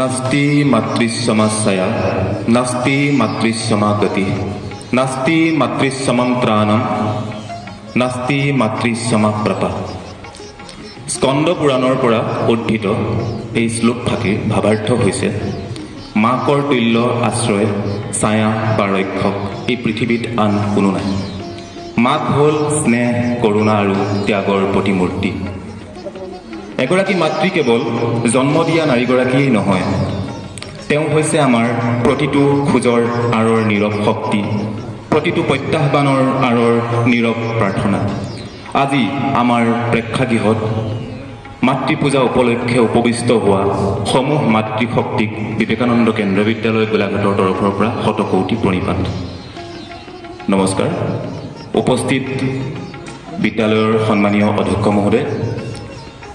नास्ति मातृसमस्या नास्ति मातृसमा गति नास्ति मातृसमं प्राणम नास्ति मातृसमा प्रपा। স্কন্দ পুৰাণৰ পৰা উদ্ধৃত এই শ্লোকফাঁকিৰ ভাৱাৰ্থ হৈছে মাকৰ তুল্য আশ্ৰয় ছায়া বা ৰক্ষক এই পৃথিৱীত আন কোনো নাই। মাক হ'ল স্নেহ, কৰুণা আৰু ত্যাগৰ প্ৰতিমূৰ্তি। এগৰাকী মাতৃ কেৱল জন্ম দিয়া নাৰীগৰাকীয়েই নহয়, তেওঁ হৈছে আমাৰ প্ৰতিটো খোজৰ আঁৰৰ নীৰৱ শক্তি, প্ৰতিটো প্ৰত্যাহ্বানৰ আঁৰৰ নীৰৱ প্ৰাৰ্থনা। আজি আমাৰ প্ৰেক্ষাগৃহত মাতৃ পূজা উপলক্ষে উপবিষ্ট হোৱা সমূহ মাতৃশক্তিক বিবেকানন্দ কেন্দ্ৰীয় বিদ্যালয় গোলাঘাটৰ তৰফৰ পৰা শতকোটি প্ৰণিপাত। নমস্কাৰ। উপস্থিত বিদ্যালয়ৰ সন্মানীয় অধ্যক্ষ মহোদয়,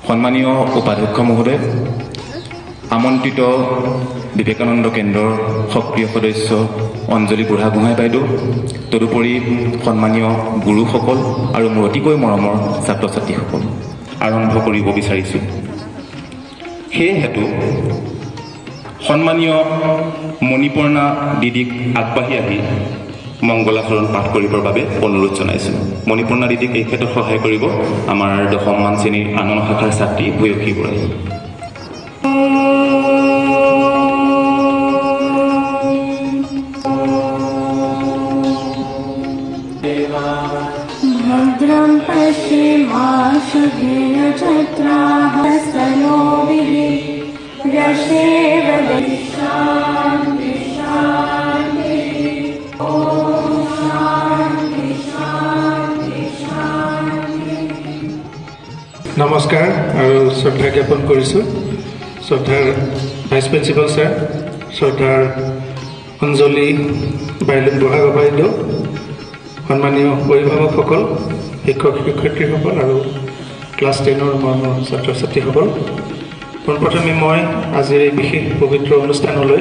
সন্মানীয় উপাধ্যক্ষ মহোদয়, আমন্ত্ৰিত বিবেকানন্দ কেন্দ্ৰৰ সক্ৰিয় সদস্য অঞ্জলি বুঢ়াগোহাঁই বাইদেউ, তদুপৰি সন্মানীয় গুৰুসকল আৰু মোৰ অতিকৈ মৰমৰ ছাত্ৰ ছাত্ৰীসকল, আৰম্ভ কৰিব বিচাৰিছোঁ। সেয়েহেতু সন্মানীয় মণিপৰ্ণা দিদিক আগবাঢ়ি আহি মংগলাচৰণ পাঠ কৰিবৰ বাবে অনুৰোধ জনাইছোঁ। মণিপৰ্ণা দিদিক এই ক্ষেত্ৰত সহায় কৰিব আমাৰ 10মান শ্ৰেণীৰ আনন্দ শাখাৰ ছাত্ৰী ভূয়সী বৰাই। भद्रं पश्चिमाशुभिर्जत्राः स्तनोभिः व्यशेवदिशान्ति शान्तिः। ॐ शान्ति शान्ति शान्तिः। নমস্কাৰ আৰু শ্ৰদ্ধা জ্ঞাপন কৰিছোঁ শ্ৰদ্ধাৰ ভাইচ প্ৰিন্সিপাল ছাৰ, শ্ৰদ্ধাৰ অঞ্জলি বুঢ়াগোহাঁই বাইদেউ, সন্মানীয় অভিভাৱকসকল, শিক্ষক শিক্ষয়িত্ৰীসকল আৰু ক্লাছ 10ৰ মৰমৰ ছাত্ৰ ছাত্ৰীসকল, পোনপ্ৰথমে মই আজিৰ এই বিশেষ পবিত্ৰ অনুষ্ঠানলৈ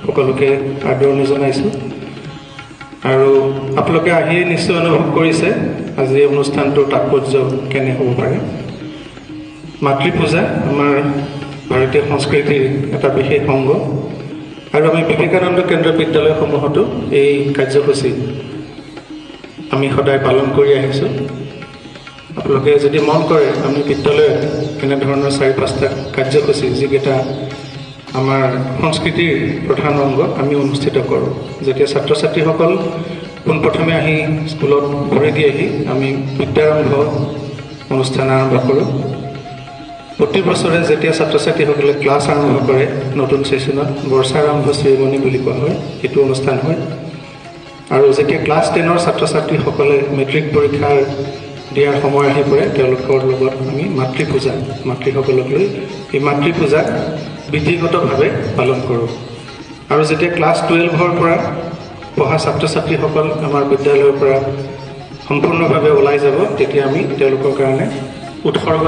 সকলোকে আদৰণি জনাইছোঁ। আৰু আপোনালোকে আহিয়ে নিশ্চয় অনুভৱ কৰিছে আজি এই অনুষ্ঠানটোৰ তাৎপৰ্য কেনে হ'ব পাৰে। মাতৃ পূজা আমাৰ ভাৰতীয় সংস্কৃতিৰ এটা বিশেষ অংগ, আৰু আমি বিবেকানন্দ কেন্দ্ৰীয় বিদ্যালয়সমূহতো এই কাৰ্যসূচী আমি সদায় পালন কৰি আহিছোঁ। আপোনালোকে যদি মন কৰে, আমি বিদ্যালয়ত এনেধৰণৰ 4-5টা কাৰ্যসূচী যিকেইটা আমাৰ সংস্কৃতিৰ প্ৰধান অংগ আমি অনুষ্ঠিত কৰোঁ। যেতিয়া ছাত্ৰ ছাত্ৰীসকল পোনপ্ৰথমে আহি স্কুলত ভৰি দিয়েহি, আমি বিদ্যাৰম্ভ অনুষ্ঠান আৰম্ভ কৰোঁ। প্ৰতি বছৰে যেতিয়া ছাত্ৰ ছাত্ৰীসকলে ক্লাছ আৰম্ভ কৰে নতুন ছেশ্যনত, বৰ্ষাৰম্ভ চেৰিমনী বুলি কোৱা হয়, সেইটো অনুষ্ঠান হয়। আৰু যেতিয়া ক্লাছ 10ৰ ছাত্ৰ ছাত্ৰীসকলে মেট্ৰিক পৰীক্ষাৰ দিয়াৰ সময় আহি পৰে, তেওঁলোকৰ লগত আমি মাতৃ পূজা, মাতৃসকলক লৈ এই মাতৃ পূজা বিধিগতভাৱে পালন কৰোঁ। আৰু যেতিয়া ক্লাছ 12ৰ পৰা পঢ়া ছাত্ৰ ছাত্ৰীসকল আমাৰ বিদ্যালয়ৰ পৰা সম্পূৰ্ণভাৱে ওলাই যাব, তেতিয়া আমি তেওঁলোকৰ কাৰণে উৎসৰ্গ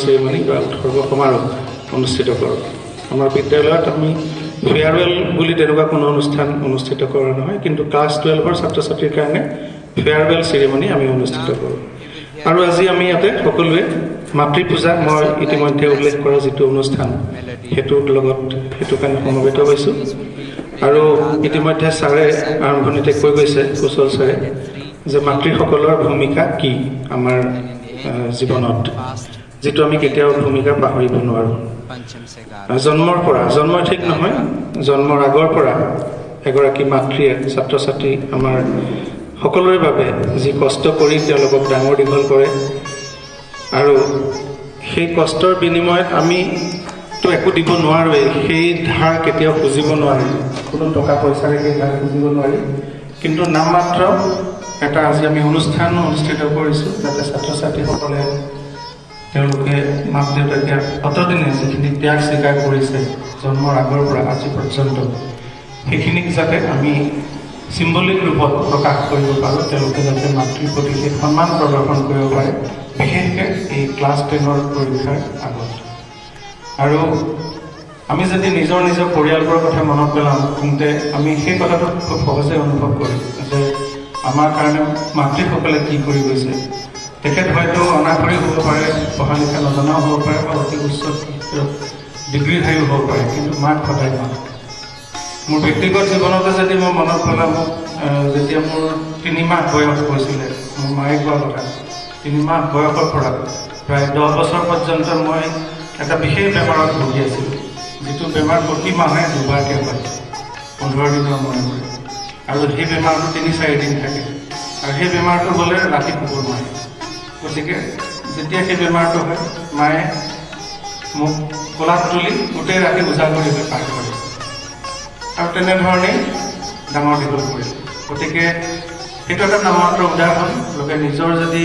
চেৰিমনী বা উৎসৰ্গ সমাৰোহ অনুষ্ঠিত কৰোঁ। আমাৰ বিদ্যালয়ত আমি ফেয়াৰৱেল বুলি তেনেকুৱা কোনো অনুষ্ঠান অনুষ্ঠিত কৰা নহয়, কিন্তু ক্লাছ 12ৰ ছাত্ৰ ছাত্ৰীৰ কাৰণে ফেয়াৰৱেল চেৰিমনী আমি অনুষ্ঠিত কৰোঁ। আৰু আজি আমি ইয়াতে সকলোৱে মাতৃ পূজা, মই ইতিমধ্যে উল্লেখ কৰা যিটো অনুষ্ঠান, সেইটোৰ লগত সেইটো কাৰণে সমবেত হৈছোঁ। আৰু ইতিমধ্যে ছাৰে আৰম্ভণিতে কৈ গৈছে, কুশল ছাৰে, যে মাতৃসকলৰ ভূমিকা কি আমাৰ জীৱনত, যিটো আমি কেতিয়াও ভূমিকা পাহৰিব নোৱাৰোঁ। জন্মৰ ঠিক নহয়, জন্মৰ আগৰ পৰা এগৰাকী মাতৃয়ে ছাত্ৰ ছাত্ৰী আমাৰ সকলোৰে বাবে যি কষ্ট কৰি তেওঁলোকক ডাঙৰ দীঘল কৰে, আৰু সেই কষ্টৰ বিনিময়ত আমিতো একো দিব নোৱাৰোৱেই, সেই ধাৰ কেতিয়াও খুজিব নোৱাৰি, কোনো টকা পইচাৰে সেই ধাৰ খুজিব নোৱাৰি। কিন্তু নামমাত্ৰ এটা আজি আমি অনুষ্ঠান অনুষ্ঠিত কৰিছোঁ, যাতে ছাত্ৰ ছাত্ৰীসকলে তেওঁলোকে মাক দেউতাকে অতদিনে যিখিনি ত্যাগ স্বীকাৰ কৰিছে জন্মৰ আগৰ পৰা আজি পৰ্যন্ত, সেইখিনিক যাতে আমি চিম্বলিক ৰূপত প্ৰকাশ কৰিব পাৰোঁ, তেওঁলোকে যাতে মাতৃৰ প্ৰতি সেই সন্মান প্ৰদৰ্শন কৰিব পাৰে, বিশেষকৈ এই ক্লাছ 10ৰ পৰীক্ষাৰ আগত। আৰু আমি যদি নিজৰ পৰিয়ালবোৰৰ কথা মনত পেলাওঁ, তেন্তে আমি সেই কথাটো খুব সহজে অনুভৱ কৰিম যে আমাৰ কাৰণে মাতৃসকলে কি কৰি গৈছে। তেখেত হয়তো অনাগৰিক হ'ব পাৰে, পঢ়া লিখা নজনাও হ'ব পাৰে, বা অতি উচ্চ ডিগ্ৰীধাৰীও হ'ব পাৰে, কিন্তু মাক সদায় মাক। মোৰ ব্যক্তিগত জীৱনতে যদি মই মনত পেলাওঁ, যেতিয়া মোৰ 3 মাহ বয়স হৈছিলে, মোৰ মায়ে কোৱা কথা, 3 মাহ বয়সৰ পৰা প্ৰায় 10 বছৰ পৰ্যন্ত মই এটা বিশেষ বেমাৰত ভুগি আছিলোঁ, যিটো বেমাৰ প্ৰতি মাহে 2বাৰকৈ হয়, 15 দিনৰ মূৰে মূৰে। আৰু সেই বেমাৰটো 3-4 দিন থাকে, আৰু সেই বেমাৰটো হ'লে ৰাতি শুব নোৱাৰে। গতিকে যেতিয়া সেই বেমাৰটো হয় মায়ে মোক কোলাত তুলি গোটেই ৰাতি উজাগৰি হৈ পাৰ কৰে আৰু তেনেধৰণেই ডাঙৰ দীঘল কৰিলে। গতিকে সেইটো এটা নামমাত্ৰ উদাহৰণ। লোকে নিজৰ যদি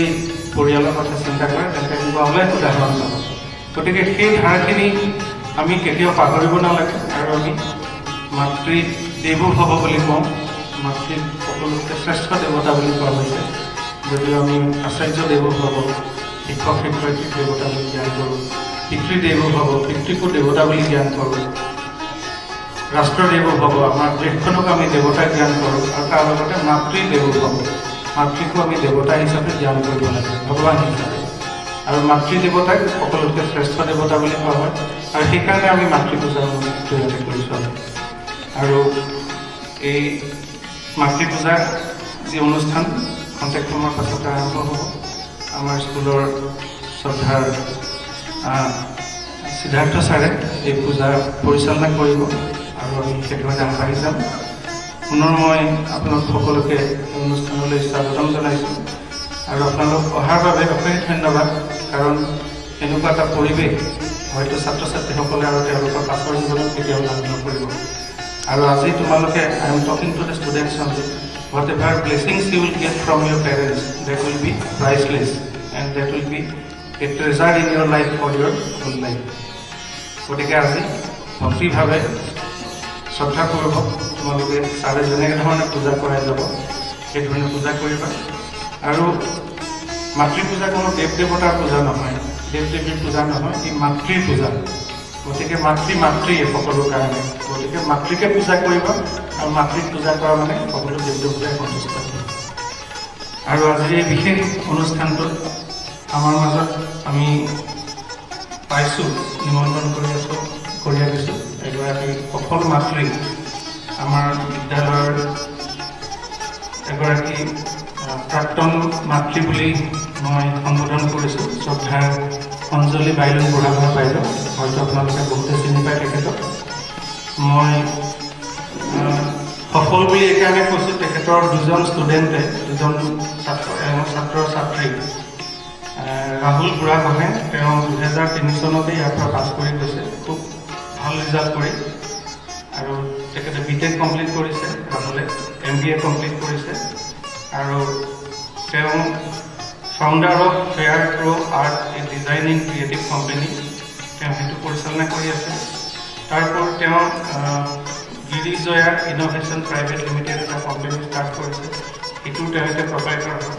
পৰিয়ালৰ কথা চিন্তা কৰে তেন্তে এনেকুৱা অলেখ উদাহৰণ পাব। গতিকে সেই ধাৰাখিনি আমি কেতিয়াও পাহৰিব নালাগে আৰু আমি মাতৃ দেৱোভৱ বুলি কওঁ। মাতৃ সকলোতকৈ শ্ৰেষ্ঠ দেৱতা বুলি কোৱা হৈছে, যদিও আমি আচাৰ্য দেৱোভৱ, শিক্ষক শিক্ষয়িত্ৰীক দেৱতা বুলি জ্ঞান কৰোঁ, পিতৃ দেৱোভৱ, পিতৃকো দেৱতা বুলি জ্ঞান কৰোঁ, ৰাষ্ট্ৰ দেৱোভৱ, আমাৰ দেশখনক আমি দেৱতা জ্ঞান কৰোঁ, আৰু তাৰ লগতে মাতৃ দেৱোভৱ, মাতৃকো আমি দেৱতা হিচাপে জ্ঞান কৰিব লাগে, ভগৱান হিচাপে। আৰু মাতৃ দেৱতাক সকলোতকৈ শ্ৰেষ্ঠ দেৱতা বুলি কোৱা হয়, আৰু সেইকাৰণে আমি মাতৃ পূজাৰ তৈয়াৰী কৰিছোঁ। আৰু এই মাতৃ পূজাৰ যি অনুষ্ঠান খন্তেক সময়ৰ পাছতে আৰম্ভ হ'ব। আমাৰ স্কুলৰ শ্ৰদ্ধাৰ সিদ্ধাৰ্থ ছাৰে এই পূজা পৰিচালনা কৰিব আৰু আমি সেইটোতে আগবাঢ়ি যাম। পুনৰ মই আপোনালোক সকলোকে এই অনুষ্ঠানলৈ স্বাগতম জনাইছোঁ আৰু আপোনালোক অহাৰ বাবে অশেষ ধন্যবাদ। কাৰণ এনেকুৱা এটা পৰিৱেশ হয়তো ছাত্ৰ ছাত্ৰীসকলে আৰু তেওঁলোকৰ পাছৰ জীৱনত কেতিয়াও লাভ নকৰিব। আৰু আজি তোমালোকে I am talking to the students only, whatever blessings you will get from your parents, that will be priceless and that will be a treasure in your life for your whole life. গতিকে আজি ভক্তিভাৱে শ্ৰদ্ধাপূৰ্বক তোমালোকে ছাৰে যেনেধৰণে পূজা কৰাই যাব সেইধৰণে পূজা কৰিবা। আৰু মাতৃ পূজা কোনো দেৱ দেৱতাৰ পূজা নহয়, দেৱ দেৱীৰ পূজা নহয়, ই মাতৃৰ পূজা। গতিকে মাতৃয়ে সকলো কাৰণে। গতিকে মাতৃকে পূজা কৰিবা আৰু মাতৃক পূজা কৰা মানে সকলো দেৱ দেৱতাই সন্তুষ্ট কৰিব। আৰু আজিৰ এই বিশেষ অনুষ্ঠানটোত আমাৰ মাজত আমি পাইছোঁ, নিমন্ত্ৰণ কৰি আনিছোঁ এগৰাকী সফল মাতৃ, আমাৰ বিদ্যালয়ৰ এগৰাকী প্ৰাক্তন মাতৃ বুলি মই সম্বোধন কৰিছোঁ, শ্ৰদ্ধাৰ অঞ্জলি বাইলুং বুঢ়াগোহাঁই বাইদেউ। হয়তো আপোনালোকে বহুতে চিনি পায় তেখেতক। মই সফল বুলি এইকাৰণে কৈছোঁ, তেখেতৰ দুজন ষ্টুডেণ্টে, দুজন ছাত্ৰ ছাত্ৰী, ৰাহুল বুঢ়াগোহাঁই, তেওঁ 2003 চনতে ইয়াৰ পৰা পাছ কৰি গৈছে, খুব ভাল ৰিজাল্ট কৰি। আৰু তেখেতে BTech কমপ্লিট কৰিছে, ৰাহুলে MBA কমপ্লিট কৰিছে। আৰু তেওঁ founder of fair pro art A designing creative company, তেওঁ সেইটো পৰিচালনা কৰি আছে। তাৰপৰি তেওঁ গিৰিজয়া ইন'ভেশ্যন প্ৰাইভেট লিমিটেড এটা কোম্পানী ষ্টাৰ্ট কৰিছে, সেইটো তেওঁ এতিয়া প্ৰপাইটাৰ হয়।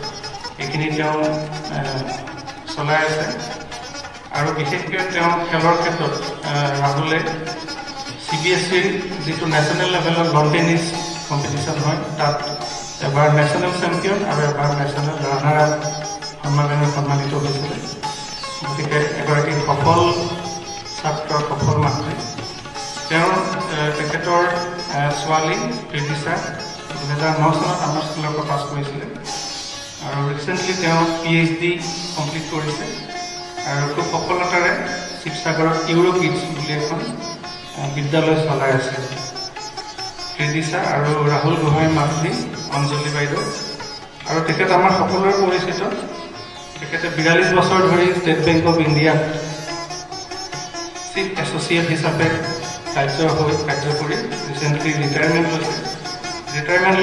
এইখিনি তেওঁ চলাই আছে। আৰু বিশেষকৈ তেওঁ খেলৰ ক্ষেত্ৰত ৰাহুলে CBSEৰ যিটো নেশ্যনেল লেভেলৰ লন টেনিছ কম্পিটিশ্যন হয় তাত এবাৰ নেশ্যনেল চেম্পিয়ন আৰু এবাৰ নেশ্যনেল ৰানাৰ আপ সন্মানেৰে সন্মানিত হৈছিলে। গতিকে এগৰাকী সফল ছাত্ৰ, সফল মাতৃ। তেখেতৰ ছোৱালী ত্ৰিদিশা 2009 চনত আমাৰ স্কুলৰ পৰা পাছ কৰিছিলে আৰু ৰিচেণ্টলি তেওঁ PhD কমপ্লিট কৰিছে আৰু খুব সফলতাৰে শিৱসাগৰত ইউৰো কিডছ বুলি এখন বিদ্যালয় চলাই আছে। ত্ৰিদিশা আৰু ৰাহুল গোহাঁই মাতৃ অঞ্জলি বাইদেউ। আৰু তেখেত আমাৰ সকলোৰে পৰিচিত। তেখেতে 42 বছৰ ধৰি ষ্টেট বেংক অফ ইণ্ডিয়াত চিফ এছ'চিয়েট হিচাপে কাৰ্য কৰি ৰিচেণ্টলি ৰিটায়াৰমেণ্ট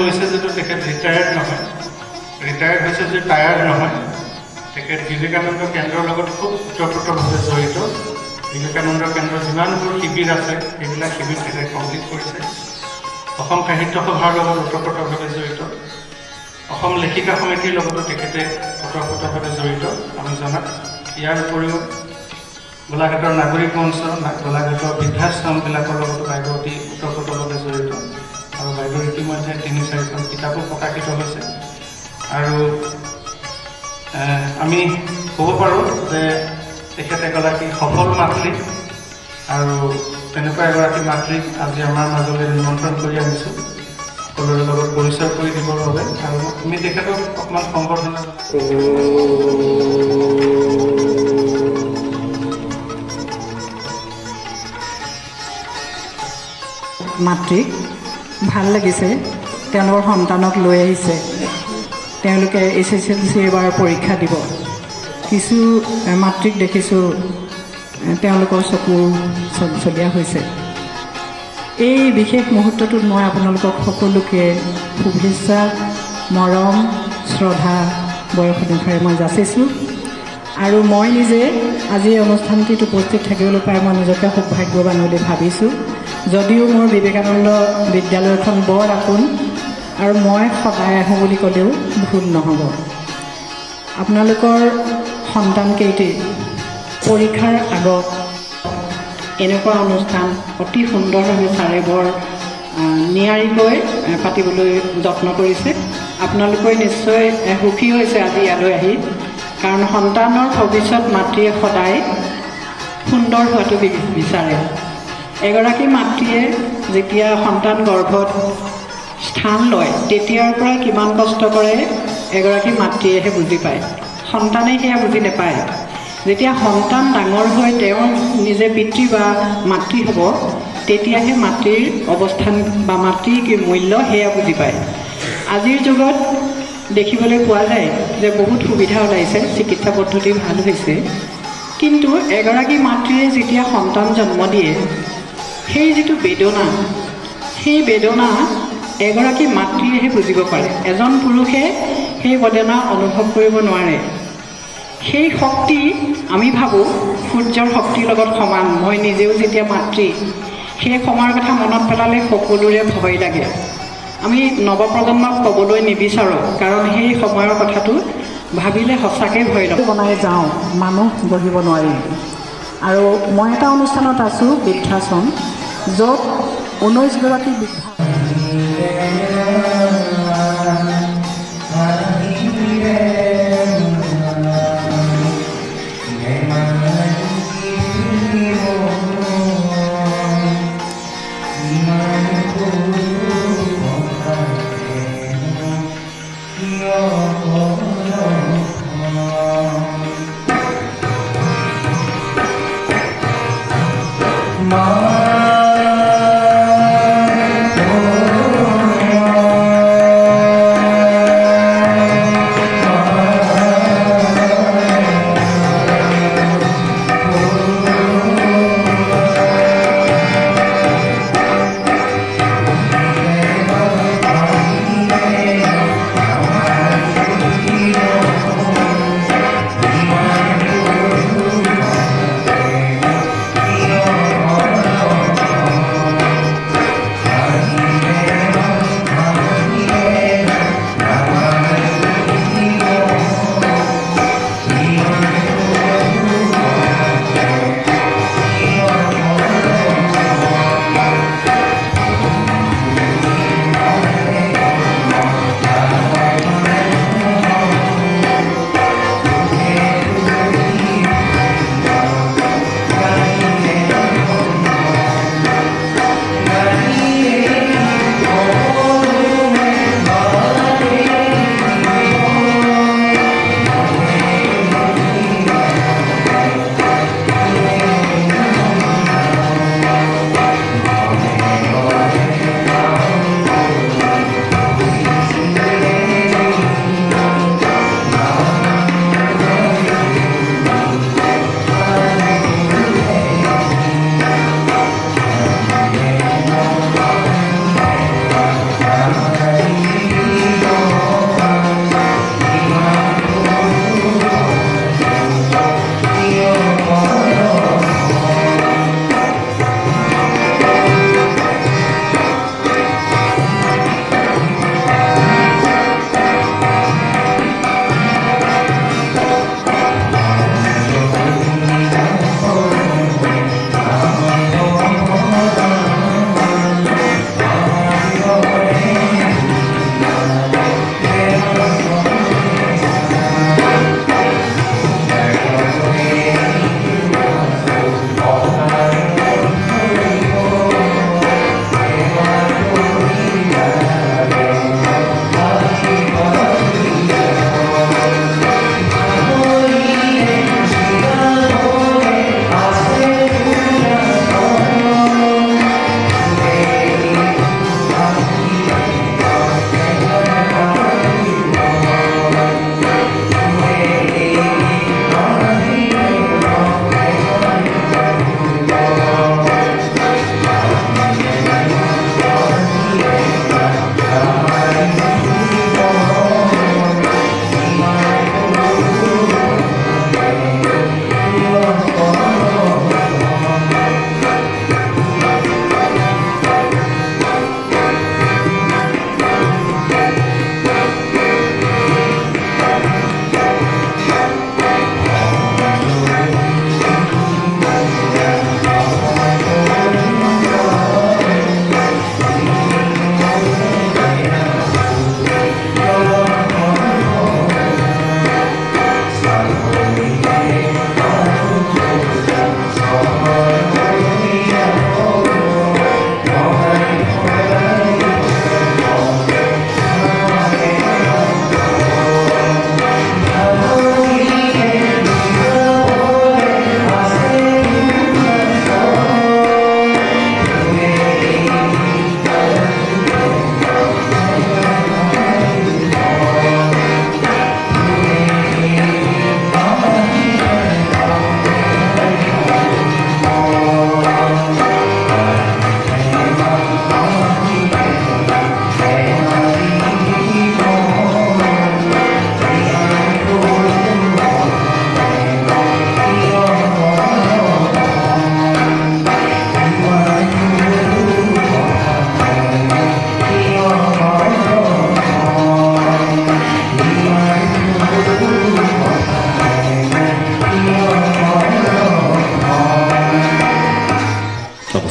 লৈছে যদিও তেখেত ৰিটায়াৰ্ড নহয়, ৰিটায়াৰ্ড হৈছে যদি টায়াৰ্ড নহয়। তেখেত বিবেকানন্দ কেন্দ্ৰৰ লগত খুব ওতঃপ্ৰোতভাৱে জড়িত। বিবেকানন্দ কেন্দ্ৰৰ যিমানবোৰ শিবিৰ আছে সেইবিলাক শিবিৰ তেখেতে কমপ্লিট কৰিছে। অসম সাহিত্য সভাৰ লগত ওতঃপ্ৰোতভাৱে জড়িত। অসম লেখিকা সমিতিৰ লগতো তেখেতে ওতঃপ্ৰোতভাৱে জড়িত আমি জনাত। ইয়াৰ উপৰিও গোলাঘাটৰ নাগৰিক মঞ্চ, গোলাঘাটৰ বৃদ্ধাশ্ৰমবিলাকৰ লগতো বাইদেউ অতি ওতঃপ্ৰোতভাৱে জড়িত। আৰু বাইদেউৰ ইতিমধ্যে 3-4খন কিতাপো প্ৰকাশিত হৈছে। আৰু আমি ক'ব পাৰোঁ যে তেখেত এগৰাকী সফল মাতৃ আৰু তেনেকুৱা এগৰাকী মাতৃক আজি আমাৰ মাজলৈ নিমন্ত্ৰণ কৰি আনিছোঁ সকলোৰে লগত পৰিচয় কৰি দিবৰ বাবে। আৰু আমি তেখেতক অকণমান সম্বৰ্ধনা মাতৃক ভাল লাগিছে, তেওঁলোকৰ সন্তানক লৈ আহিছে। তেওঁলোকে SSLC এবাৰ পৰীক্ষা দিব। কিছু মাতৃক দেখিছোঁ তেওঁলোকৰ চকুৰ চলিয়া হৈছে। এই বিশেষ মুহূৰ্তটোত মই আপোনালোকক সকলোকে শুভেচ্ছা, মৰম, শ্ৰদ্ধা বয়স অনুসাৰে মই যাচিছোঁ। আৰু মই নিজে আজি এই অনুষ্ঠানটিত উপস্থিত থাকিবলৈ পাই মই নিজকে সৌভাগ্যৱান বুলি ভাবিছোঁ। যদিও মোৰ বিবেকানন্দ বিদ্যালয়খন বৰ আপোন আৰু মই সদায় আহোঁ বুলি ক'লেও ভুল নহ'ব। আপোনালোকৰ সন্তানকেইটি পৰীক্ষাৰ আগত এনেকুৱা অনুষ্ঠান অতি সুন্দৰভাৱে ছাৰে বৰ নিয়াৰিকৈ পাতিবলৈ যত্ন কৰিছে। আপোনালোকে নিশ্চয় সুখী হৈছে আজি ইয়ালৈ আহি, কাৰণ সন্তানৰ ভৱিষ্যত মাতৃয়ে সদায় সুন্দৰ হোৱাটো বিচাৰে। এগৰাকী মাতৃয়ে যেতিয়া সন্তান গৰ্ভত স্থান লয় তেতিয়াৰ পৰা কিমান কষ্ট কৰে এগৰাকী মাতৃয়েহে বুজি পায়, সন্তানে সেয়া বুজি নাপায়। যেতিয়া সন্তান ডাঙৰ হৈ তেওঁ নিজে পিতৃ বা মাতৃ হ'ব তেতিয়াহে মাতৃৰ অৱস্থান বা মাতৃৰ কি মূল্য সেয়া বুজি পায়। আজিৰ যুগত দেখিবলৈ পোৱা যায় যে বহুত সুবিধা ওলাইছে, চিকিৎসা পদ্ধতি ভাল হৈছে, কিন্তু এগৰাকী মাতৃয়ে যেতিয়া সন্তান জন্ম দিয়ে সেই যিটো বেদনা, সেই বেদনা এগৰাকী মাতৃয়েহে বুজিব পাৰে। এজন পুৰুষে সেই বেদনা অনুভৱ কৰিব নোৱাৰে। সেই শক্তি আমি ভাবোঁ সূৰ্যৰ শক্তিৰ লগত সমান। মই নিজেও যেতিয়া মাতৃ, সেই সময়ৰ কথা মনত পেলালে সকলোৰে ভয় লাগে। আমি নৱপ্ৰজন্মক ক'বলৈ নিবিচাৰোঁ, কাৰণ সেই সময়ৰ কথাটো ভাবিলে সঁচাকৈ ভয় লাগে। বনাই যাওঁ, মানুহ বহিব নোৱাৰি। আৰু মই এটা অনুষ্ঠানত আছোঁ বৃদ্ধাশ্ৰম, য'ত 19গৰাকী বৃদ্ধা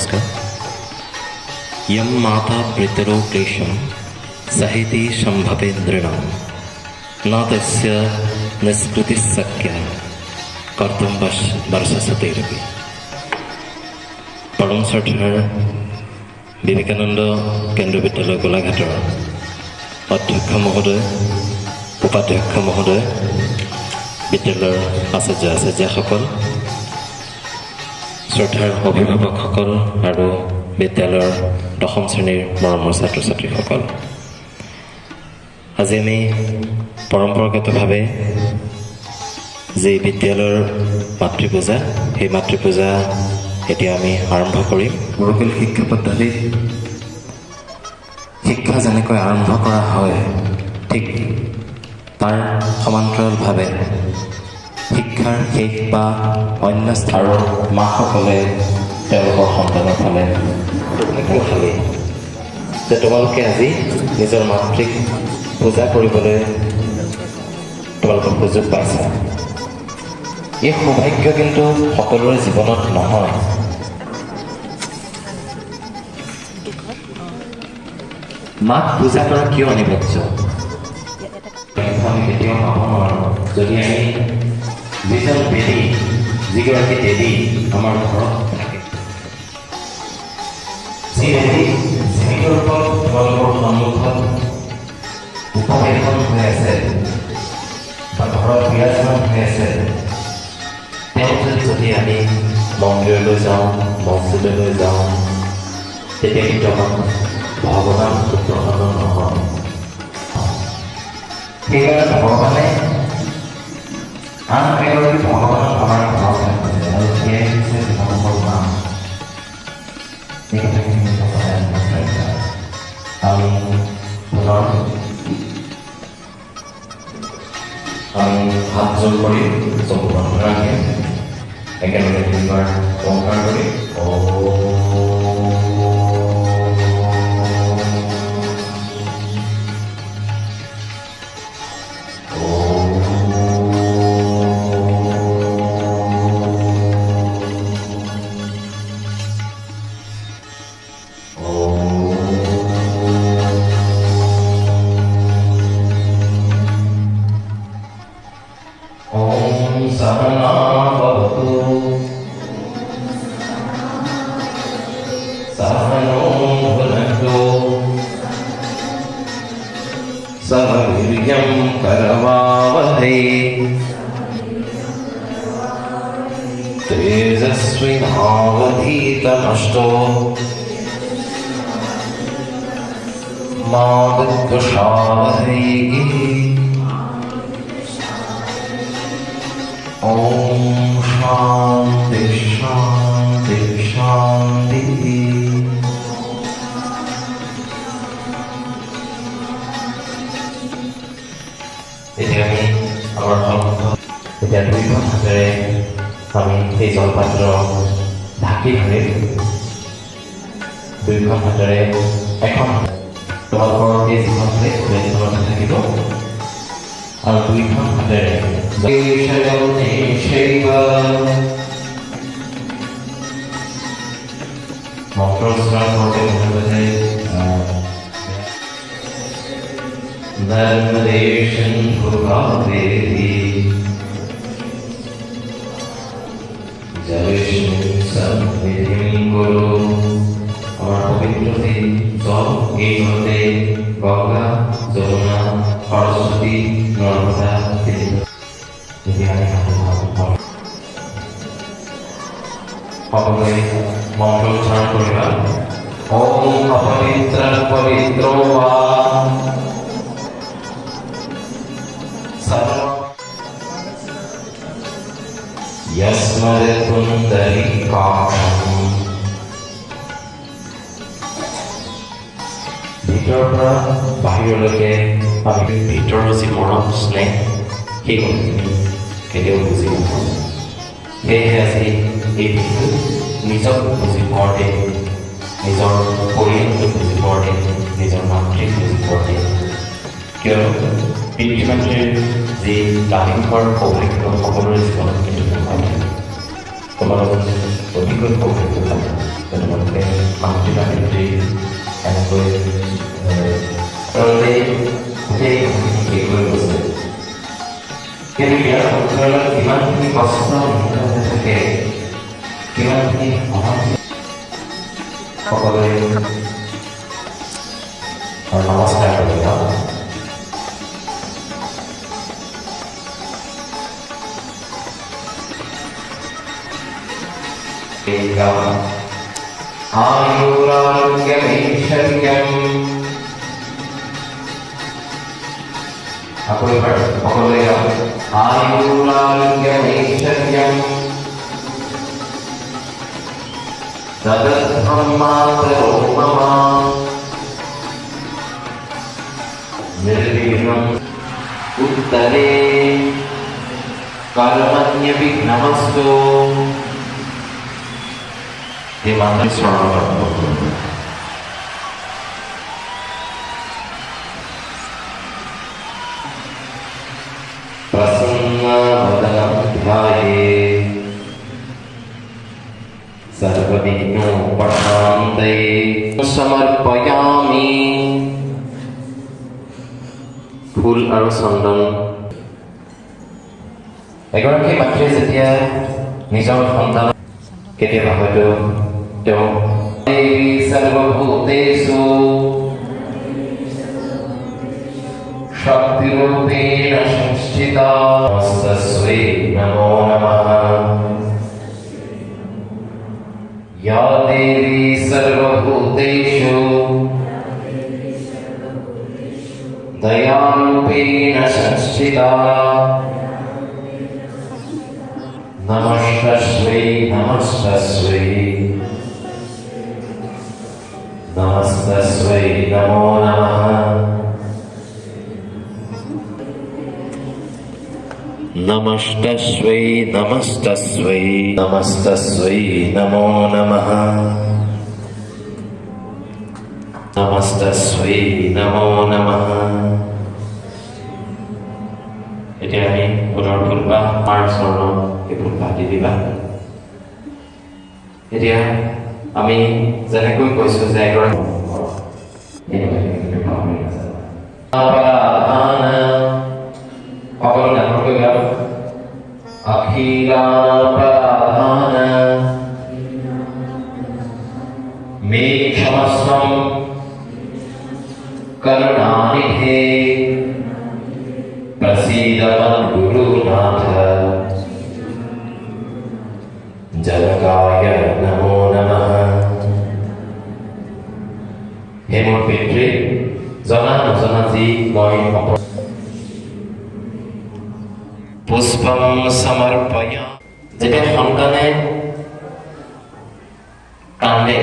নমস্কাৰ। ইয়ং মাতা পিতৰো ক্লেশম সাহিতি সম্ভৱেন্দ্ৰিণম ন তস্য নিষ্কৃতিশক্যা কৰ্তুম বৰ্ষসতেৰপি। পৰম শ্ৰদ্ধাৰ বিবেকানন্দ কেন্দ্ৰীয় বিদ্যালয় গোলাঘাটৰ অধ্যক্ষ মহোদয়, উপাধ্যক্ষ মহোদয়, বিদ্যালয়ৰ আচাৰ্যসকল, শ্ৰদ্ধাৰ অভিভাৱকসকল আৰু বিদ্যালয়ৰ দশম শ্ৰেণীৰ মৰমৰ ছাত্ৰ ছাত্ৰীসকল, আজি আমি পৰম্পৰাগতভাৱে যি বিদ্যালয়ৰ মাতৃপূজা, সেই মাতৃপূজা এতিয়া আমি আৰম্ভ কৰিম। গুৰুকুল শিক্ষা পদ্ধতিত শিক্ষা যেনেকৈ আৰম্ভ কৰা হয়, ঠিক তাৰ সমান্তৰালভাৱে শিক্ষাৰ শেষ বা অন্য আৰু মাকসকলে তেওঁলোকৰ সন্তানৰ ফালে খালি যে তোমালোকে আজি নিজৰ মাতৃক পূজা কৰিবলৈ তোমালোকৰ সুযোগ পাইছা। এই সৌভাগ্য কিন্তু সকলোৰে জীৱনত নহয়। মাক পূজা কৰা কিয় অনিবাৰ্য? আমি কেতিয়াও পাব নোৱাৰোঁ যদি আমি যিজন দেৱী, যিগৰাকী দেৱী আমাৰ ঘৰত থাকে, যি দেৱী জীৱিত ৰূপত তোমালোকৰ সন্মুখত উপবেশন হৈ আছে বা ঘৰত বিৰাজমান হৈ আছে, তেওঁক যদি আমি মন্দিৰলৈ যাওঁ, মছজিদলৈ যাওঁ, তেতিয়া কিন্তু আমাক ভগৱান প্ৰসন্ন নহয়। সেইকাৰণে ভগৱানে আন এগৰাকী ভগৱানক আমাৰ ঘৰত ৰাখিছে আৰু সেয়াই হৈছে তোমালোকৰ মা। এই কথাখিনি আমি পুনৰ হাত জোৰ কৰি চকু বন্ধ ৰাখি একেলগে তিনিবাৰ ওমকাৰ কৰি सहवीर्यं करवावहै तेजस्विनावधीतमस्तु मा विद्विषावहै। ॐ शान्ति शान्ति शान्तिः। এতিয়া আমি আমাৰ সন্মুখত এতিয়া দুইখন হাতেৰে আমি সেই জলপাত্ৰ ঢাকি ধৰি দুইখন হাতেৰে এখন তোমালোকৰ এই যিখন হাতে থাকিব আৰু দুইখন হাতেৰে মন্ত্ৰোচ্চাৰণ কৰোঁতে মনে Nirmadeshan Bhugadevi Javishnu Samvidhim Guru। আমার পবিত্র দিন জল এই নদে গঙ্গা, যমুনা, সরস্বতী, নর্মদা সকলে মন্ত্র উচ্চারণ করিবা। ওম অপবিত্র পবিত্র বা পুণ্ডরীকাক্ষম। ভিতৰৰ পৰা বাহিৰলৈকে আমি ভিতৰৰ যি মৰম স্নেহ, সেই কথাখিনি কেতিয়াও বুজি নাপাওঁ। সেয়েহে আজি এই দিনটো নিজক বুজি পোৱাৰ দিন, নিজৰ পৰিয়ালটোক বুজি পোৱাৰ দিন, নিজৰ মাতৃক বুজি পোৱাৰ দিন। কিয়নো পিতৃ মাতৃৰ যি লালিত হোৱাৰ সৌভাগ্য সকলোৰে জীৱনত কিন্তু নহয়। তোমালোকৰ অতিকৈ সৌভাগ্যৱান তেওঁলোকে মাতৃ বা পিতৃ এনেকৈ গোটেই হেৰি কৰি গৈছে। কিন্তু ইয়াৰ ভিতৰত কিমানখিনি কষ্ট নিহিত হৈ থাকে, কিমানখিনি সহজ সকলোৱে নমস্কাৰ কৰিব। आयुरारोग्यमैश्वर्यम् aku ebar সকলোৱে आयुरारोग्यमैश्वर्यम् तदद्धर्मातरो मम निर्विघ्नम् उत्तरे कर्मण्यविघ्नमस्तु हे माता स्मरण प्रसन्नवदनं ध्यायेत् सर्वविघ्नोपशान्तये समर्पयामि ফুল আৰু চন্দন। এগৰাকী মাতৃয়ে যেতিয়া নিজৰ সন্তান কেতিয়াবা হয়তো তেওঁ সৰ্বভূতেষু শক্তিৰূপেণ সংস্থিতা তস্मै নমো নমঃ। या देवी सर्वभूतेषु दयारूपेण संस्थिता नमस्तस्मै नमस्तस्मै नमस्तस्मै नमो नमः। नमस्तस्मै नमस्तस्मै नमस्तस्मै नमो नमः। नमस्तस्मै नमो नमः। এতিয়া আমি পুনৰ ফুলপাহ মাৰ চৰণত এই ফুলপাহ দি দিবা। এতিয়া আমি যেনেকৈ কৈছো যে এগৰাকী সকলো ডাঙৰকৈ গাম। অখিলাপৰাধান মে ক্ষমস্বম करुणानिधे प्रसीद मद्गुरुनाथ जनकाय नमो नमः। हे मोर पितृ जना नजना जी মই পুষ্পম সমৰ্পয়া। যেতিয়া সন্তানে কান্দে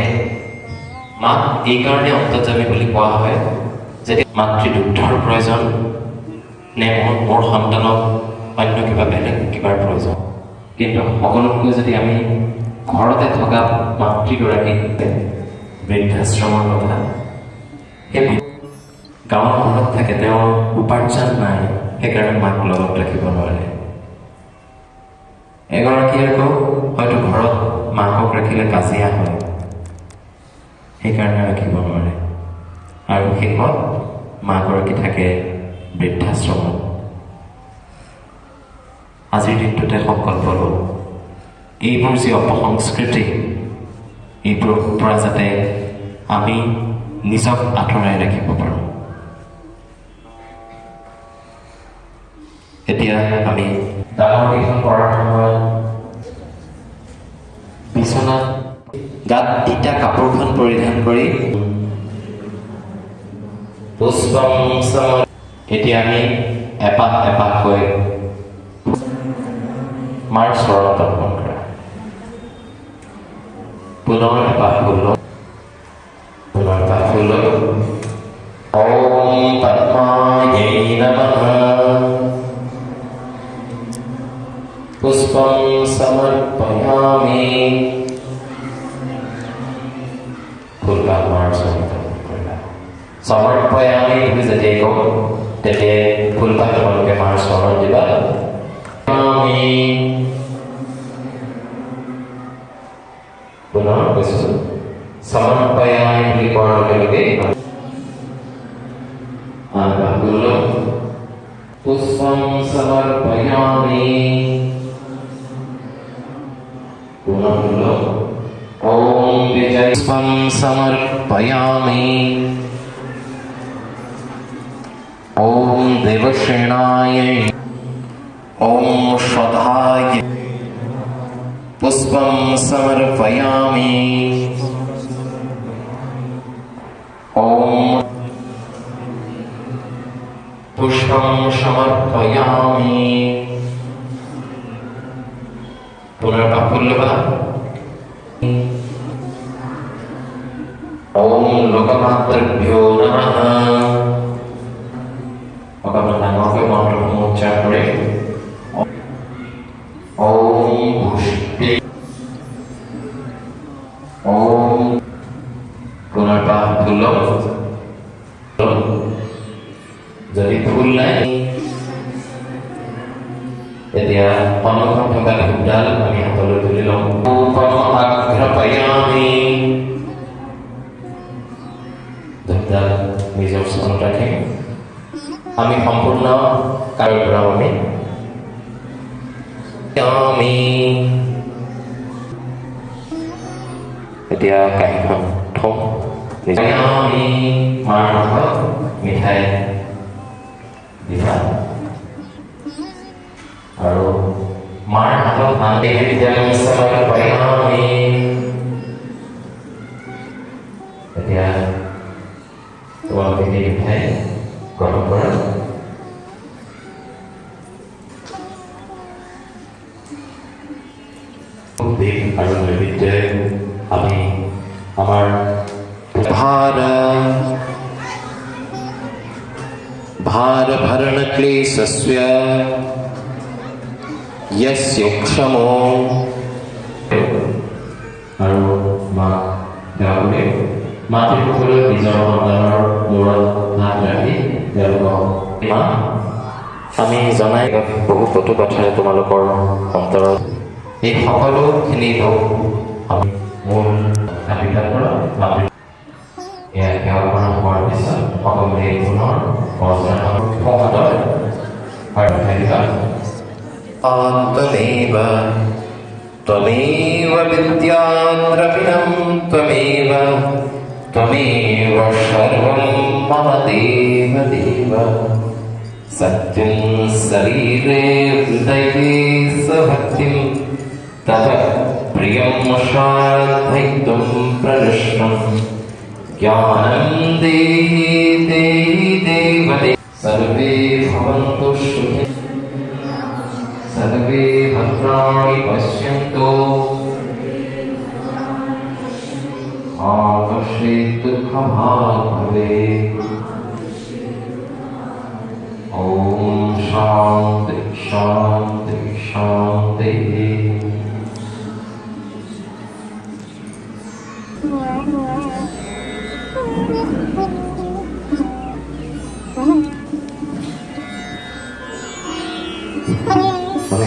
মাক এই কাৰণে অন্তৰ্যামী বুলি কোৱা হয় যে মাতৃ দুগ্ধৰ প্ৰয়োজন নে মোৰ সন্তানক অন্য কিবা বেলেগ কিবাৰ প্ৰয়োজন। কিন্তু সকলোতকৈ যদি আমি ঘৰতে থকা মাতৃগৰাকী বৃদ্ধাশ্ৰমৰ কথা, সেই গাঁৱৰ ঘৰত থাকে, তেওঁৰ উপাৰ্জন নাই, সেইকাৰণে মাক লগত ৰাখিব নোৱাৰে। এগৰাকী আকৌ হয়তো ঘৰত মাকক ৰাখিলে কাজিয়া হয়, সেইকাৰণে ৰাখিব নোৱাৰে। আৰু শেষত মাগৰাকী থাকে বৃদ্ধাশ্ৰমত। আজিৰ দিনটোতে সংকল্প লওঁ এইবোৰ যি অপসংস্কৃতি, এইবোৰৰ পৰা যাতে আমি নিজক আঁতৰাই ৰাখিব পাৰোঁ। এতিয়া আমি ডাঙৰ দীঘল কৰাৰ সময়ত বিচনাত গাত তিতা কাপোৰখন পৰিধান কৰি পুষ্পম সম। এতিয়া আমি এপাহ এপাহকৈ মাৰ চৰণত অৰ্পণ কৰা। পুনৰ এপাহ ফুল লওঁ, পুনৰ এপাহ ফুল লওঁ। ওম পদ্মাयै নমঃ। পুষ্পম সমৰ্পয়ামি। ফুলপাহ মাৰ চৰণত সমৰ্পয়ামি বুলি যেতিয়াই কওঁ তেতিয়াই ফুলপাহ তোমালোকে মাৰ চৰণত দিবা। কৈছোঁ সমৰ্পয়ামি বুলি কোৱাৰ লগে লগে পুষ্পম সমৰ্পয়ামি পুনঃ ওম বিজয় পুষ্পম সমৰ্পয়ামি ওম দেবশ্ৰেণায় ওম শ্ৰদ্ধায় পুষ্পম সমৰ্পয়ামি ওম পুষ্পম সমৰ্পয়ামি পুনৰ্বাৰ পুল্লবা ওম লোকমাতৃভ্যো নমঃ অকমান ডাঙৰকৈ মন্ত্ৰসমূহ উচ্চাৰণ কৰে ওম পুষ্পে ওম পুনৰ্বাৰ ফুল যদি ফুল নাই তেতিয়া সন্মুখত থকা ধূপডাল আমি হাতলৈ তুলি লওঁ আঘ্ৰাপয়ামি ধূপডাল নিজৰ স্থানত ৰাখিম আমি সম্পূৰ্ণ কাৰ্যক্ৰম আমি এতিয়া কাঁহীখন থওঁ আমি মাৰ হাতত মিঠাই দিবা আৰু মাৰ হাতত আনি আমি এতিয়া তোমালোকে এই মিঠাই গ্ৰহণ কৰা দিন আৰু নৈবেদ্য আমি আমাৰ ভাৰ ভৰণ ক্লেশস্য यस्य क्षमो আৰু মা তেওঁলোকে মাতৃসকলে নিজৰ সন্তানৰ মূৰত হাত ৰাখি তেওঁলোকক মা আমি জনাই বহু কটু কথাৰে তোমালোকৰ অন্তৰত এই সকলোখিনি লোক আমি মূল কাপিতাৰ পৰা মাতৃ এয়া সেৱাকৰণ হোৱাৰ পিছত সকলোৱে পুনৰ সহজৰ হয় উঠাই দিবা त्वमेव त्वमेव विद्याद्रविणं त्वमेव त्वमेव सर्वं मम देव देव सत्यं शरीरे हृदये सभक्तिं तव प्रियं श्राद्धयितुं प्रदृष्टं ज्ञानं देहि देहि देवते सर्वे भवन्तु सुखिनः सर्वे भद्राणि पश्यन्तु मा कश्चित् दुःखभाग् भवेत् ॐ शान्ति शान्ति शान्तिः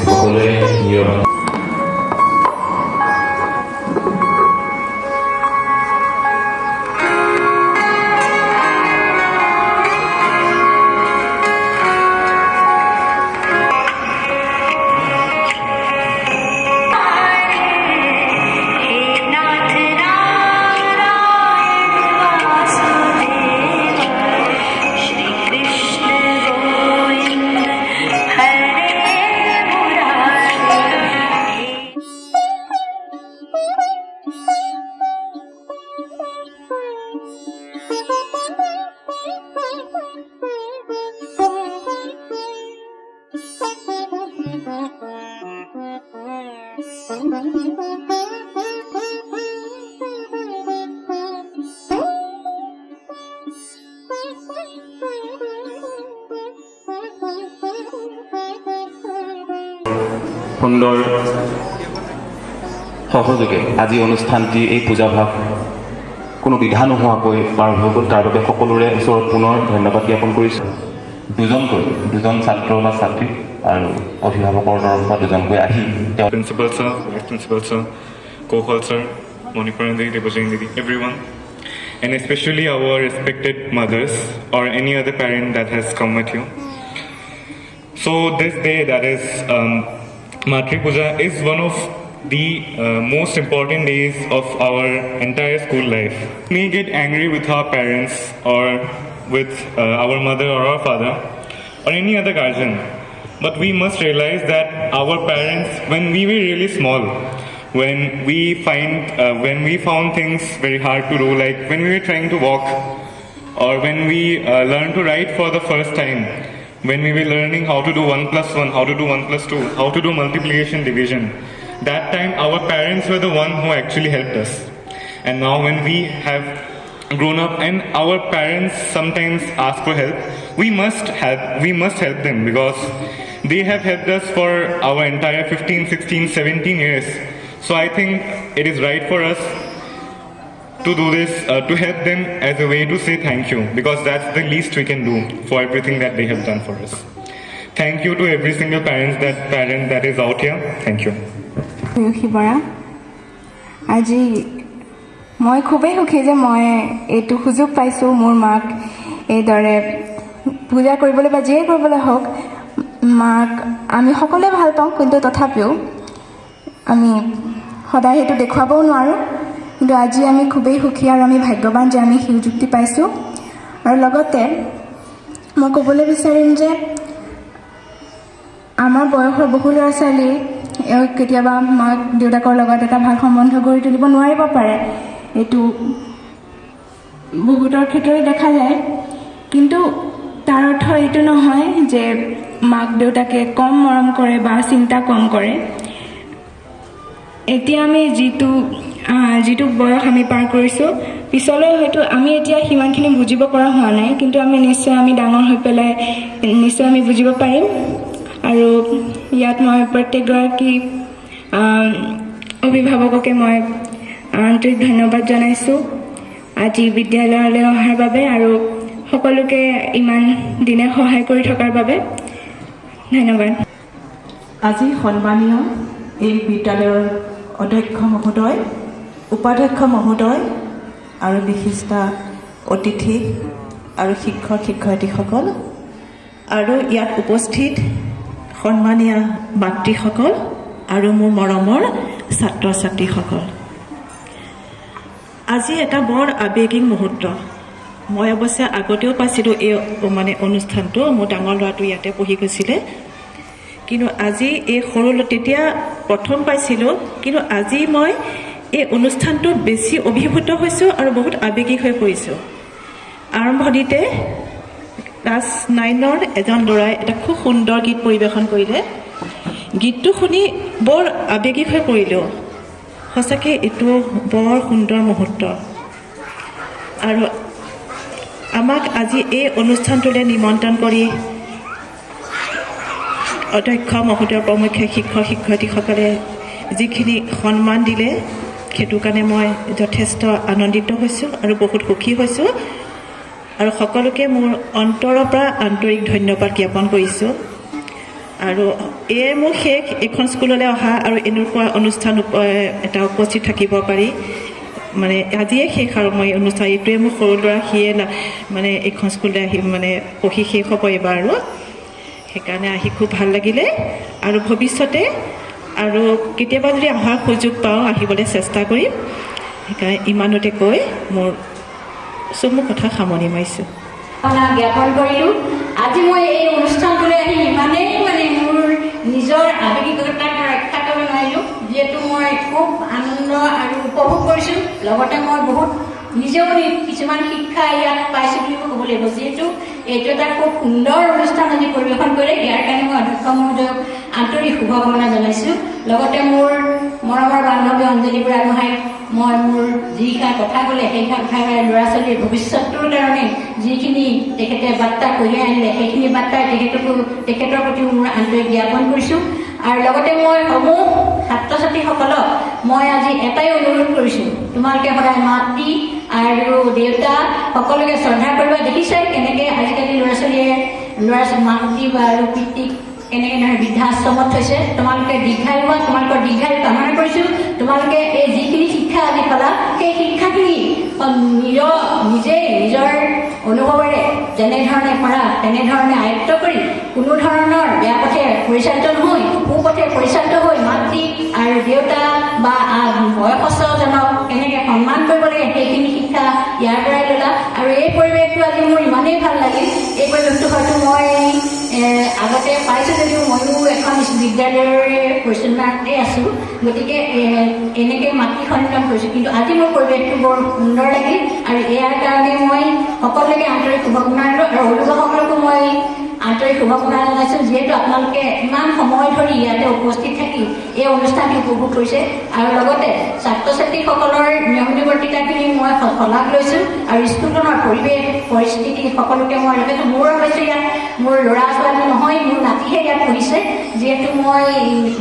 সকলে নিয়ম সুন্দৰ সহযোগে আজি অনুষ্ঠানটি এই পূজাভাগ কোনো দ্বিধা নোহোৱাকৈ পাৰ হৈ গ'ল। তাৰ বাবে সকলোৰে ওচৰত পুনৰ ধন্যবাদ জ্ঞাপন কৰিছোঁ। দুজন ছাত্ৰ বা ছাত্ৰী আৰু অভিভাৱকৰ তৰফৰ পৰা দুজনকৈ আহি তেওঁ principal sir, vice principal sir, কৌশল sir Manipurna Didi, Debojani Didi, everyone, and especially our respected mothers or any other parent that has come with you. So this day, that is Matri Puja, is one of the most important days of our entire school life. We may get angry with our parents or with our mother or our father or any other guardian, but we must realize that our parents, when we were really small, when we found things very hard to do, like when we were trying to walk, or when we learned to write for the first time, when we were learning how to do 1 plus 1, how to do 1 plus 2, how to do multiplication, division, that time our parents were the one who actually helped us. And now when we have grown up and our parents sometimes ask for help, we must help them, because they have helped us for our entire 15, 16, 17 years. So I think it is right for us to do this, to help them as a way to say thank you, because that's the least we can do for everything that they have done for us. Thank you to every single parent that is out here. Thank you. সুখী বৰা, আজি মই খুবেই সুখী যে মই এইটো সুযোগ পাইছোঁ মোৰ মাক এইদৰে পূজা কৰিবলৈ বা যিয়ে কৰিবলৈ হওক, মাক আমি সকলোৱে ভাল পাওঁ, কিন্তু তথাপিও আমি সদায় সেইটো দেখুৱাবও নোৱাৰোঁ। কিন্তু আজি আমি খুবেই সুখী আৰু আমি ভাগ্যৱান যে আমি সেই সুযোগটি পাইছোঁ। আৰু লগতে মই ক'বলৈ বিচাৰিম যে আমাৰ বয়সৰ বহু ল'ৰা ছোৱালী কেতিয়াবা মাক দেউতাকৰ লগত এটা ভাল সম্বন্ধ গঢ়ি তুলিব নোৱাৰিব পাৰে, এইটো বহুতৰ ক্ষেত্ৰতে দেখা যায়। কিন্তু তাৰ অৰ্থ এইটো নহয় যে মাক দেউতাকে কম মৰম কৰে বা চিন্তা কম কৰে। এতিয়া আমি যিটো বয়স আমি পাৰ কৰিছোঁ, পিছলৈ হয়তো আমি এতিয়া সিমানখিনি বুজিব পৰা হোৱা নাই, কিন্তু আমি নিশ্চয় ডাঙৰ হৈ পেলাই নিশ্চয় আমি বুজিব পাৰিম। আৰু ইয়াত মই প্ৰত্যেকগৰাকী অভিভাৱককে মই আন্তৰিক ধন্যবাদ জনাইছোঁ আজি বিদ্যালয়লৈ অহাৰ বাবে আৰু সকলোকে ইমান দিনে সহায় কৰি থকাৰ বাবে ধন্যবাদ। আজি সন্মানীয় এই বিদ্যালয়ৰ অধ্যক্ষ মহোদয়, উপাধ্যক্ষ মহোদয় আৰু বিশিষ্ট অতিথি আৰু শিক্ষক শিক্ষয়িত্ৰীসকল আৰু ইয়াত উপস্থিত সন্মানীয় মাতৃসকল আৰু মোৰ মৰমৰ ছাত্ৰ ছাত্ৰীসকল, আজি এটা বৰ আৱেগিক মুহূৰ্ত। মই অৱশ্যে আগতেও পাইছিলোঁ এই অনুষ্ঠানটো, মোৰ ডাঙৰ ল'ৰাটো ইয়াতে পঢ়ি গৈছিলে, কিন্তু আজি এই তেতিয়া প্ৰথম পাইছিলোঁ, কিন্তু আজি মই এই অনুষ্ঠানটোত বেছি অভিভূত হৈছোঁ আৰু বহুত আৱেগিক হৈ পৰিছোঁ। আৰম্ভণিতে ক্লাছ 9ৰ এজন ল'ৰাই এটা খুব সুন্দৰ গীত পৰিৱেশন কৰিলে। গীতটো শুনি বৰ আৱেগিক হৈ পৰিলোঁ। সঁচাকৈ এইটো বৰ সুন্দৰ মুহূৰ্ত। আৰু আমাক আজি এই অনুষ্ঠানটোলৈ নিমন্ত্ৰণ কৰি অধ্যক্ষ মহোদয় প্ৰমুখ্য শিক্ষক শিক্ষয়িত্ৰীসকলে যিখিনি সন্মান দিলে, সেইটো কাৰণে মই যথেষ্ট আনন্দিত হৈছোঁ আৰু বহুত সুখী হৈছোঁ। আৰু সকলোকে মোৰ অন্তৰৰ পৰা আন্তৰিক ধন্যবাদ জ্ঞাপন কৰিছোঁ। আৰু এয়ে মোৰ শেষ এইখন স্কুললৈ অহা আৰু এনেকুৱা অনুষ্ঠান এটা উপস্থিত থাকিব পাৰি, আজিয়ে শেষ আৰু মই অনুষ্ঠান, এইটোৱে মোৰ সৰু ল'ৰা, সিয়ে এইখন স্কুললৈ আহি পঢ়ি শেষ হ'ব এইবাৰ, আৰু সেইকাৰণে আহি খুব ভাল লাগিলে। আৰু ভৱিষ্যতে আৰু কেতিয়াবা যদি অহাৰ সুযোগ পাওঁ আহিবলৈ চেষ্টা কৰিম। সেইকাৰণে ইমানতে কৈ মোৰ চমু কথা সামৰণি মাৰিছোঁ। জ্ঞাপন কৰিলোঁ। আজি মই এই অনুষ্ঠানটোলৈ আহি ইমানেই মোৰ নিজৰ আৱেগিকতাক ৰক্ষা কৰিব নোৱাৰিলোঁ, যিহেতু মই খুব আনন্দ আৰু উপভোগ কৰিছোঁ। লগতে মই বহুত নিজেও কিছুমান শিক্ষা ইয়াত পাইছোঁ বুলি ক'ব লাগিব, যিহেতু এইটো এটা খুব সুন্দৰ অনুষ্ঠান আজি পৰিৱেশন কৰে। ইয়াৰ কাৰণে মই অধ্যক্ষ মহোদয়ক আন্তৰিক শুভকামনা জনাইছোঁ। লগতে মোৰ মৰমৰ বান্ধৱী অঞ্জলি বুঢ়াগোহাঁইক মই মোৰ যিষাৰ কথা ক'লে সেই কথাৰে ল'ৰা ছোৱালীৰ ভৱিষ্যতৰ কাৰণে যিখিনি তেখেতে বাৰ্তা কঢ়িয়াই আনিলে, সেইখিনি বাৰ্তাই তেখেতৰ প্ৰতি মোৰ আন্তৰিক জ্ঞাপন কৰিছোঁ। আৰু লগতে মই সমূহ ছাত্ৰ ছাত্ৰীসকলক মই আজি এটাই অনুৰোধ কৰিছোঁ, তোমালোকে সদায় মাতৃ আৰু দেউতা সকলোকে শ্ৰদ্ধা কৰিবা। দেখিছাই কেনেকৈ আজিকালি ল'ৰা ছোৱালীয়ে মাতৃ আৰু পিতৃক কেনেকৈ ধৰণে বৃদ্ধাশ্ৰমত থৈছে। তোমালোকে দীৰ্ঘায়ু হোৱা, তোমালোকৰ দীৰ্ঘায়ু কামনা কৰিছোঁ। তোমালোকে এই যিখিনি শিক্ষা আজি পালা, সেই শিক্ষাখিনি নিজৰ অনুভৱেৰে যেনেধৰণে পাৰা তেনেধৰণে আয়ত্ব কৰি কোনো ধৰণৰ বেয়া পথে পৰিচালিত নহয়, সুপথে পৰিচালিত হৈ মাতৃ আৰু দেউতা বা বয়সস্থজনক কেনেকৈ সন্মান কৰিব লাগে সেইখিনি শিক্ষা ইয়াৰ পৰাই ল'লা। আৰু এই পৰিৱেশটো আজি মোৰ ইমানেই ভাল লাগিল। এই পৰিৱেশটো হয়তো মই আগতে পাইছোঁ যদিও ময়ো এখন বিদ্যালয়ৰে পৰিচালনাতে আছোঁ, গতিকে এনেকৈ মাতৃ সন্মিলন কৰিছোঁ। কিন্তু আজি মোৰ পৰিৱেশটো বৰ সুন্দৰ লাগিল আৰু ইয়াৰ কাৰণে মই সকলোকে আন্তৰিক শুভকামনা দিলোঁ আৰু অভিভাৱকসকলকো মই আন্তৰিক শুভকামনা জনাইছোঁ, যিহেতু আপোনালোকে ইমান সময় ধৰি ইয়াতে উপস্থিত থাকি এই অনুষ্ঠানটি উপভোগ কৰিছে। আৰু লগতে ছাত্ৰ ছাত্ৰীসকলৰ নিয়মানুৱৰ্তিতাখিনি মই শলাগ লৈছোঁ আৰু স্কুলখনৰ পৰিৱেশ পৰিস্থিতি সকলোকে মই লগাইছোঁ। মোৰ অৱশ্যে ইয়াত মোৰ ল'ৰা ছোৱালী নহয়, মোৰ নাতিহে ইয়াত পঢ়িছে, যিহেতু মই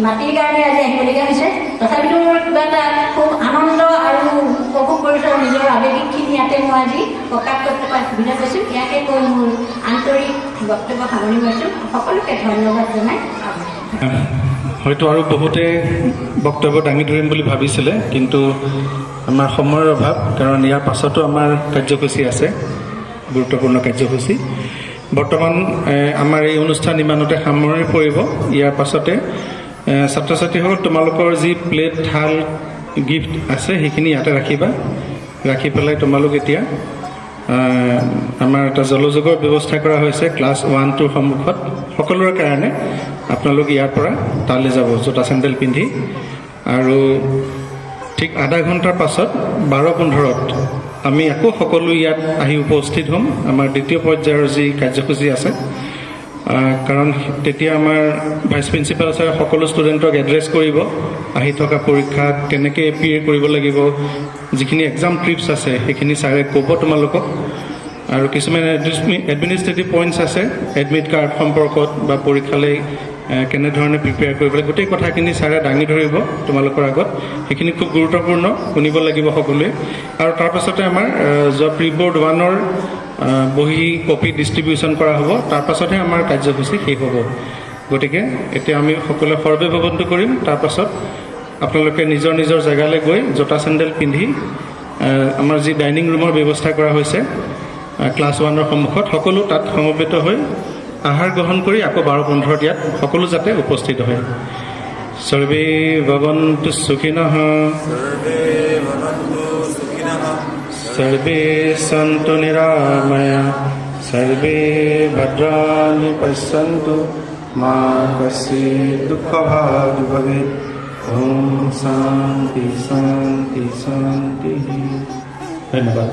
নাতিৰ কাৰণে আজি আহিবলগীয়া হৈছে। তথাপিতো মোৰ কিবা এটা খুব আনন্দ আৰু উপভোগ কৰিছোঁ আৰু নিজৰ আৱেগিকখিনি ইয়াতে মই আজি প্ৰকাশ কৰিব পৰা সুবিধা পাইছোঁ। ইয়াকে কৈ মোৰ আন্তৰিক বক্তব্য সামৰণি মাৰিছোঁ। সকলোকে ধন্যবাদ জনাই হয়তো আৰু বহুতে বক্তব্য দাঙি ধৰিম বুলি ভাবিছিলে, কিন্তু আমাৰ সময়ৰ অভাৱ, কাৰণ ইয়াৰ পাছতো আমাৰ কাৰ্যসূচী আছে, গুৰুত্বপূৰ্ণ কাৰ্যসূচী। বৰ্তমান আমাৰ এই অনুষ্ঠান ইমানতে সামৰণি পৰিব। ইয়াৰ পাছতে ছাত্ৰ ছাত্ৰীসকল তোমালোকৰ যি প্লেট থাল গিফ্ট আছে সেইখিনি ইয়াতে ৰাখিবা। ৰাখি পেলাই তোমালোক এতিয়া আমাৰ এটা জলযোগৰ ব্যৱস্থা কৰা হৈছে ক্লাছ 1-2 সন্মুখত সকলোৰে কাৰণে। আপোনালোক ইয়াৰ পৰা তালৈ যাব জোতা চেণ্ডেল পিন্ধি, আৰু ঠিক আধা ঘণ্টাৰ পাছত 12:15 আমি আকৌ সকলো ইয়াত আহি উপস্থিত হ'ম আমাৰ দ্বিতীয় পৰ্যায়ৰ যি কাৰ্যসূচী আছে। কাৰণ তেতিয়া আমাৰ ভাইচ প্ৰিন্সিপাল ছাৰে সকলো ষ্টুডেণ্টক এড্ৰেছ কৰিব, আহি থকা পৰীক্ষাত কেনেকৈ এপিয়াৰ কৰিব লাগিব, যিখিনি এক্সাম ট্ৰিপছ আছে সেইখিনি ছাৰে ক'ব তোমালোকক। আৰু কিছুমান এডমিনিষ্ট্ৰেটিভ পইণ্টছ আছে এডমিট কাৰ্ড সম্পৰ্কত বা পৰীক্ষালৈ কেনেধৰণে প্ৰিপেয়াৰ কৰিব লাগে, গোটেই কথাখিনি ছাৰে দাঙি ধৰিব তোমালোকৰ আগত। সেইখিনি খুব গুৰুত্বপূৰ্ণ, শুনিব লাগিব সকলোৱে। আৰু তাৰপাছতে আমাৰ যোৱা প্ৰি-বৰ্ড 1-ৰ বহি কপি ডিষ্ট্ৰিবিউশ্যন কৰা হ'ব, তাৰপাছতহে আমাৰ কাৰ্যসূচী শেষ হ'ব। গতিকে এতিয়া আমি সকলোৱে সৰ্বে ভৱনটো কৰিম, তাৰপাছত আপোনালোকে নিজৰ নিজৰ জেগালৈ গৈ জোতা চেণ্ডেল পিন্ধি আমাৰ যি ডাইনিং ৰুমৰ ব্যৱস্থা কৰা হৈছে ক্লাছ 1-ৰ সন্মুখত, সকলো তাত সমবেত হৈ আহাৰ গ্ৰহণ কৰি আকৌ 12:15 ইয়াত সকলো যাতে উপস্থিত হয়। সৰ্বে ভৱন্তু সুখিনঃ, সৰ্বে সন্তু নিৰাময়া, সৰ্বে ভদ্ৰাণি পশ্যন্তু, মা কশ্চিৎ দুঃখভাগ্ ভৱেৎ। ওম শান্তি শান্তি শান্তি। ধন্যবাদ।